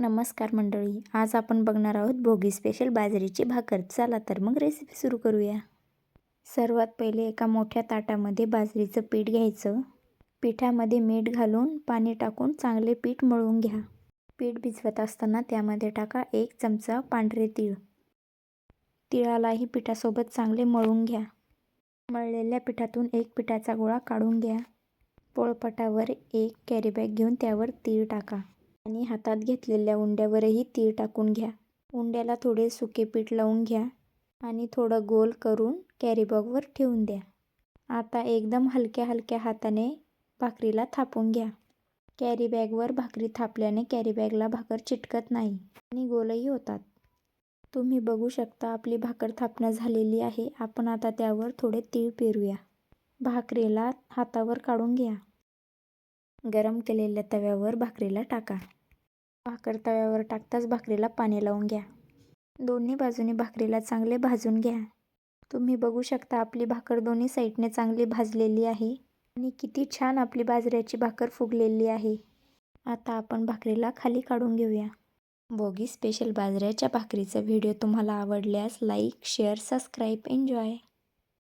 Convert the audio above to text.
नमस्कार मंडळी, आज आपण बघणार आहोत भोगी स्पेशल बाजरीची भाकर. चला तर मग रेसिपी सुरू करूया. सर्वात पहिले एका मोठ्या ताटामध्ये बाजरीचं पीठ घ्यायचं. पिठामध्ये मीठ घालून पाणी टाकून चांगले पीठ मळून घ्या. पीठ भिजवत असताना त्यामध्ये टाका 1 चमचा पांढरे तीळ. तिळालाही पिठासोबत चांगले मळून घ्या. मळलेल्या पिठातून एक पिठाचा गोळा काढून घ्या. पोळपाटावर एक कॅरी बॅग घेऊन त्यावर तीळ टाका आणि हातात घेतलेल्या उंड्यावरही तीळ टाकून घ्या. उंड्याला थोडे सुके पीठ लावून घ्या आणि थोडं गोल करून कॅरी बॅगवर ठेवून द्या. आता एकदम हलक्या हलक्या हाताने भाकरीला थापून घ्या. कॅरी बॅगवर भाकरी थापल्याने कॅरी बॅगला भाकर चिटकत नाही आणि गोलही होतात. तुम्ही बघू शकता आपली भाकर थापणं झालेली आहे. आपण आता त्यावर थोडे तीळ पेरूया. भाकरीला हातावर काढून घ्या. गरम केलेल्या तव्यावर भाकरीला टाका. भाकर तव्यावर टाकताच भाकरीला पाणी लावून घ्या. दोन्ही बाजूनी भाकरीला चांगले भाजून घ्या. तुम्ही बघू शकता आपली भाकर दोन्ही साईडने चांगली भाजलेली आहे आणि किती छान आपली बाजऱ्याची भाकर फुगलेली आहे. आता आपण भाकरीला खाली काढून घेऊया. भोगी स्पेशल बाजऱ्याच्या भाकरीचा व्हिडिओ तुम्हाला आवडल्यास लाईक, शेअर, सबस्क्राईब, एन्जॉय.